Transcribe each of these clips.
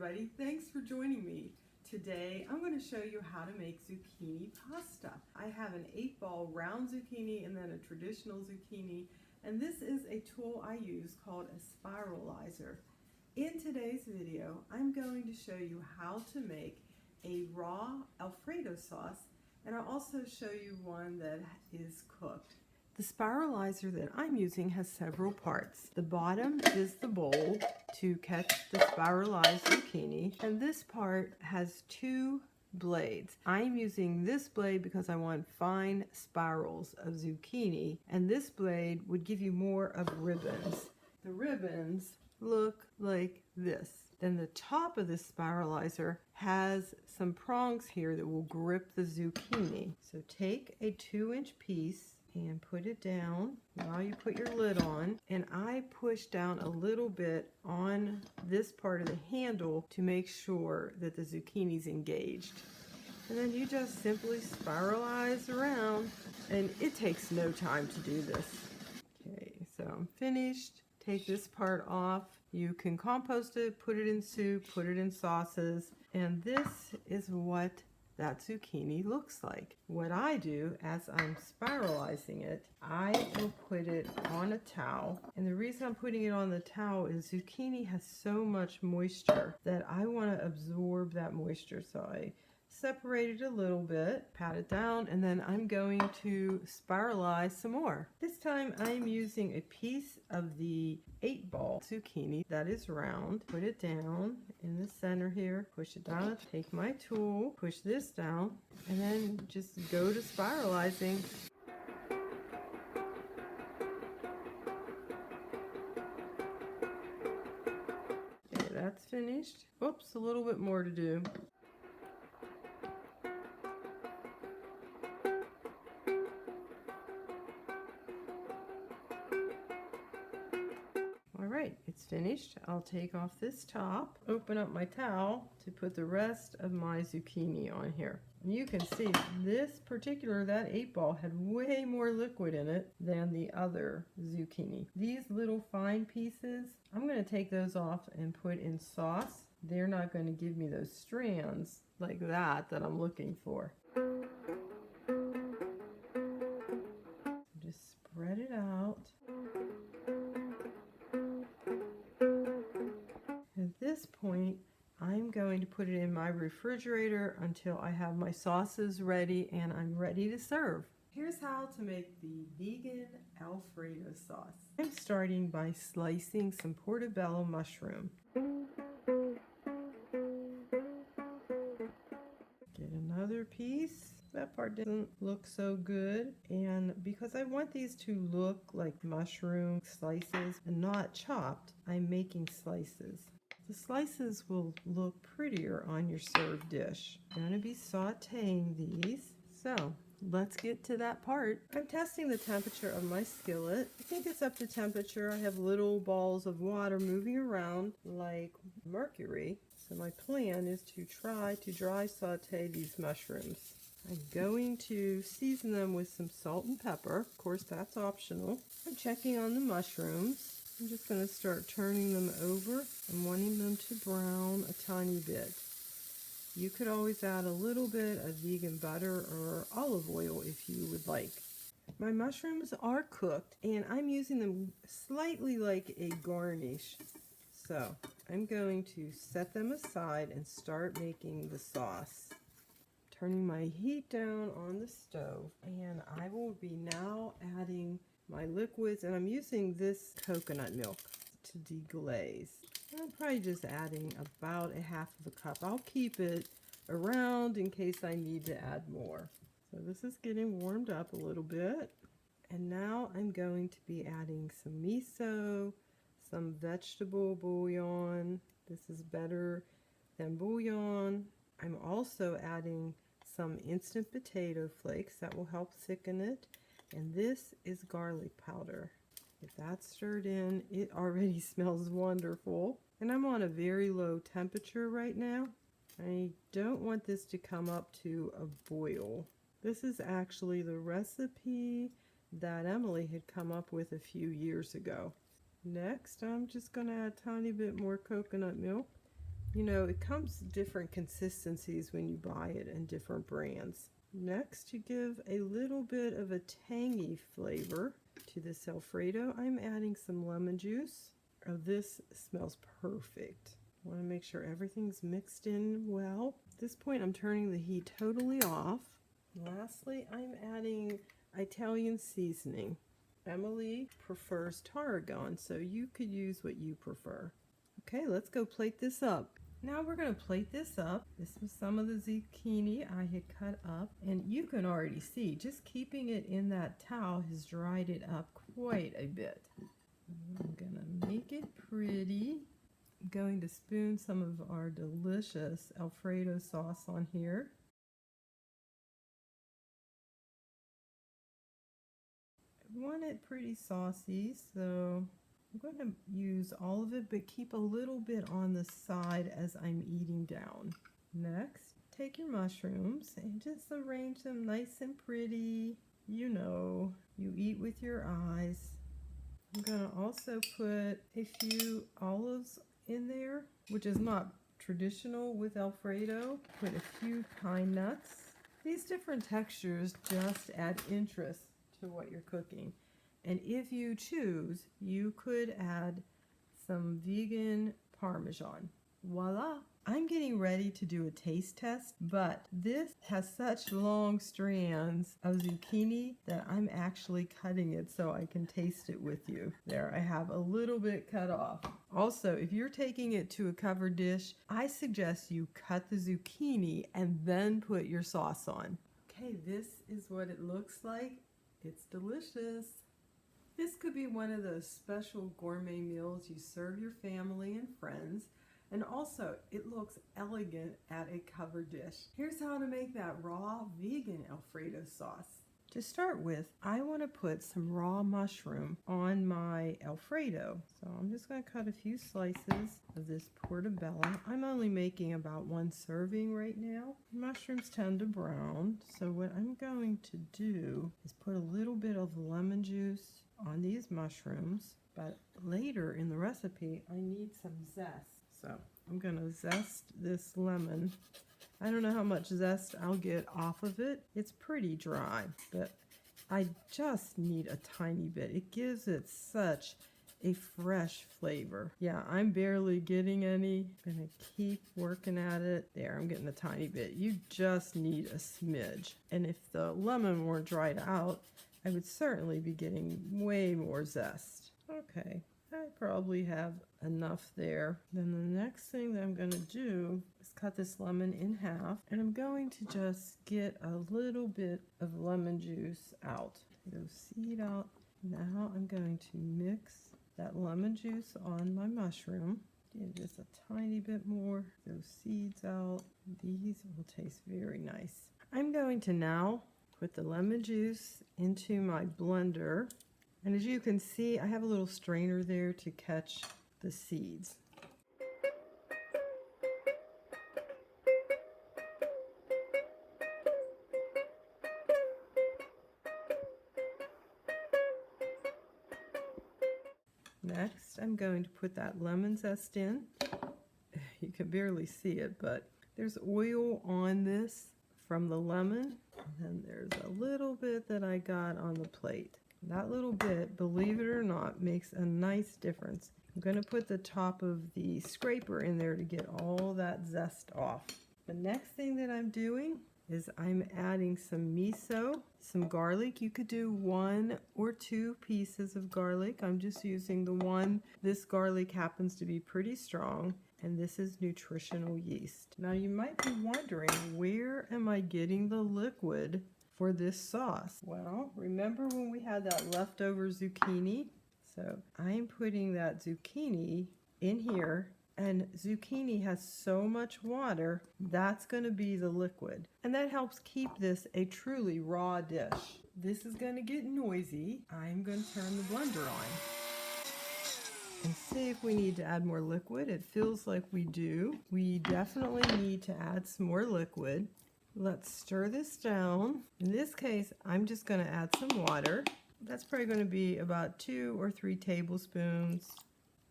everybody, thanks for joining me. Today I'm going to show you how to make zucchini pasta. I have an 8-ball round zucchini and then a traditional zucchini, and this is a tool I use called a spiralizer. In today's video I'm going to show you how to make a raw Alfredo sauce, and I'll also show you one that is cooked. The spiralizer that I'm using has several parts. The bottom is the bowl to catch the spiralized zucchini, and this part has 2 blades. I'm using this blade because I want fine spirals of zucchini, and this blade would give you more of ribbons. The ribbons look like this. Then the top of this spiralizer has some prongs here that will grip the zucchini. So take a 2-inch piece and put it down. Now you put your lid on, and I push down a little bit on this part of the handle to make sure that the zucchini's engaged. And then you just simply spiralize around, and it takes no time to do this. Okay, so I'm finished. Take this part off. You can compost it, put it in soup, put it in sauces, and this is what that zucchini looks like. What I do as I'm spiralizing it, I will put it on a towel. And the reason I'm putting it on the towel is zucchini has so much moisture that I want to absorb that moisture. So I separate it a little bit, pat it down, and then I'm going to spiralize some more. This time I'm using a piece of the 8-ball zucchini that is round. Put it down in the center here, push it down, take my tool, push this down, and then just go to spiralizing. Okay, that's finished. Oops, a little bit more to do. Alright, it's finished. I'll take off this top, open up my towel to put the rest of my zucchini on here. And you can see that 8-ball had way more liquid in it than the other zucchini. These little fine pieces, I'm going to take those off and put in sauce. They're not going to give me those strands like that I'm looking for. Just spread it out. At this point, I'm going to put it in my refrigerator until I have my sauces ready and I'm ready to serve. Here's how to make the vegan Alfredo sauce. I'm starting by slicing some portobello mushroom. Get another piece. That part doesn't look so good, and because I want these to look like mushroom slices and not chopped, I'm making slices. The slices will look prettier on your served dish. I'm going to be sauteing these, so let's get to that part. I'm testing the temperature of my skillet. I think it's up to temperature. I have little balls of water moving around like mercury, so my plan is to try to dry saute these mushrooms. I'm going to season them with some salt and pepper. Of course, that's optional. I'm checking on the mushrooms. I'm just going to start turning them over and wanting them to brown a tiny bit. You could always add a little bit of vegan butter or olive oil if you would like. My mushrooms are cooked, and I'm using them slightly like a garnish. So I'm going to set them aside and start making the sauce. Turning my heat down on the stove, and I will be now adding my liquids, and I'm using this coconut milk to deglaze. I'm probably just adding about a half of a cup. I'll keep it around in case I need to add more. So this is getting warmed up a little bit, and now I'm going to be adding some miso, some vegetable bouillon. This is better than bouillon. I'm also adding some instant potato flakes that will help thicken it, and this is garlic powder. Get that stirred in. It already smells wonderful, and I'm on a very low temperature right now. I don't want this to come up to a boil. This is actually the recipe that Emily had come up with a few years ago. Next, I'm just going to add a tiny bit more coconut milk You know, it comes different consistencies when you buy it in different brands. Next, to give a little bit of a tangy flavor to this Alfredo, I'm adding some lemon juice. Oh, this smells perfect. I want to make sure everything's mixed in well. At this point, I'm turning the heat totally off. Lastly, I'm adding Italian seasoning. Emily prefers Tarragon, so you could use what you prefer. Okay, let's go plate this up. Now we're going to plate this up. This was some of the zucchini I had cut up, and you can already see just keeping it in that towel has dried it up quite a bit. I'm going to make it pretty. I'm going to spoon some of our delicious Alfredo sauce on here. I want it pretty saucy, so I'm going to use all of it, but keep a little bit on the side as I'm eating down. Next, take your mushrooms and just arrange them nice and pretty. You know, you eat with your eyes. I'm going to also put a few olives in there, which is not traditional with Alfredo. Put a few pine nuts. These different textures just add interest to what you're cooking. And if you choose, you could add some vegan Parmesan. Voila! I'm getting ready to do a taste test, but this has such long strands of zucchini that I'm actually cutting it so I can taste it with you. There, I have a little bit cut off. Also, if you're taking it to a covered dish, I suggest you cut the zucchini and then put your sauce on. Okay, this is what it looks like. It's delicious. This could be one of those special gourmet meals you serve your family and friends, and also it looks elegant at a covered dish. Here's how to make that raw vegan Alfredo sauce. To start with, I want to put some raw mushroom on my Alfredo. So I'm just going to cut a few slices of this portobello. I'm only making about one serving right now. Mushrooms tend to brown, so what I'm going to do is put a little bit of lemon juice on these mushrooms, but later in the recipe I need some zest. So I'm going to zest this lemon. I don't know how much zest I'll get off of it. It's pretty dry, but I just need a tiny bit. It gives it such a fresh flavor. Yeah, I'm barely getting any. I'm gonna keep working at it. There, I'm getting a tiny bit. You just need a smidge. And if the lemon weren't dried out, I would certainly be getting way more zest. Okay, I probably have enough there. Then the next thing that I'm going to do is cut this lemon in half, and I'm going to just get a little bit of lemon juice out. Take those seeds out. Now I'm going to mix that lemon juice on my mushroom. Get just a tiny bit more. Those seeds out. These will taste very nice. I'm going to now put the lemon juice into my blender, and as you can see, I have a little strainer there to catch the seeds. Next, I'm going to put that lemon zest in. You can barely see it, but there's oil on this from the lemon. And then there's a little bit that I got on the plate. That little bit, believe it or not, makes a nice difference. I'm going to put the top of the scraper in there to get all that zest off. The next thing that I'm doing is I'm adding some miso, some garlic. You could do 1 or 2 pieces of garlic. I'm just using the one. This garlic happens to be pretty strong, and this is nutritional yeast. Now you might be wondering, where am I getting the liquid for this sauce? Well, remember when we had that leftover zucchini? So I'm putting that zucchini in here, and zucchini has so much water, that's going to be the liquid. And that helps keep this a truly raw dish. This is going to get noisy. I'm going to turn the blender on and see if we need to add more liquid. It feels like we do. We definitely need to add some more liquid. Let's stir this down. In this case, I'm just going to add some water. That's probably going to be about 2 or 3 tablespoons.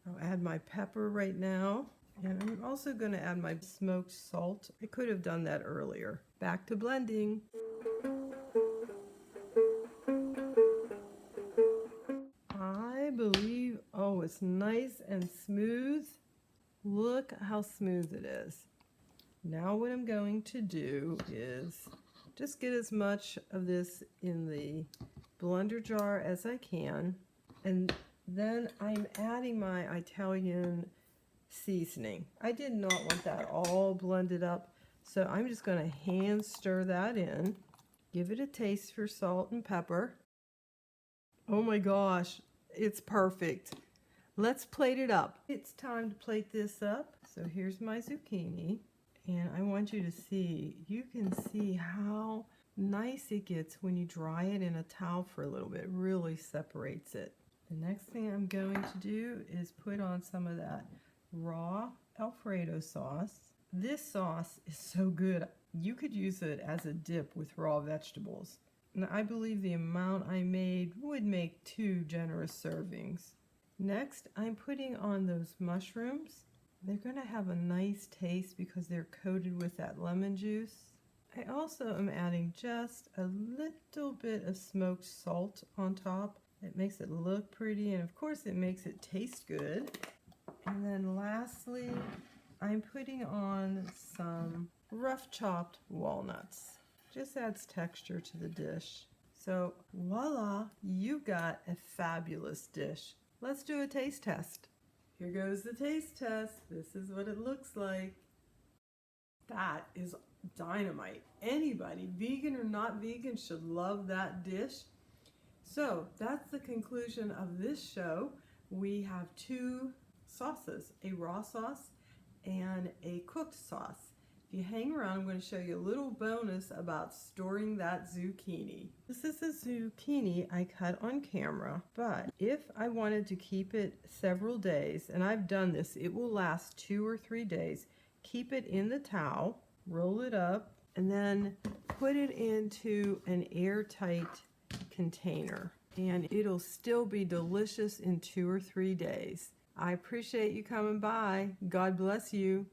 I'll add my pepper right now. And I'm also going to add my smoked salt. I could have done that earlier. Back to blending. I believe, oh, it's nice and smooth. Look how smooth it is. Now what I'm going to do is just get as much of this in the blender jar as I can. And then I'm adding my Italian seasoning. I did not want that all blended up, so I'm just going to hand stir that in. Give it a taste for salt and pepper. Oh my gosh, it's perfect. Let's plate it up. It's time to plate this up. So here's my zucchini, and I want you to see, you can see how nice it gets when you dry it in a towel for a little bit. It really separates it. The next thing I'm going to do is put on some of that raw Alfredo sauce. This sauce is so good. You could use it as a dip with raw vegetables. And I believe the amount I made would make 2 generous servings. Next, I'm putting on those mushrooms. They're going to have a nice taste because they're coated with that lemon juice. I also am adding just a little bit of smoked salt on top. It makes it look pretty, and of course it makes it taste good. And then lastly, I'm putting on some rough chopped walnuts. Just adds texture to the dish. So voila, you've got a fabulous dish. Let's do a taste test. Here goes the taste test. This is what it looks like. That is dynamite. Anybody, vegan or not vegan, should love that dish. So that's the conclusion of this show. We have 2 sauces, a raw sauce and a cooked sauce. If you hang around, I'm going to show you a little bonus about storing that zucchini. This is a zucchini I cut on camera, but if I wanted to keep it several days, and I've done this, it will last 2 or 3 days. Keep it in the towel, roll it up, and then put it into an airtight container, and it'll still be delicious in 2 or 3 days. I appreciate you coming by. God bless you.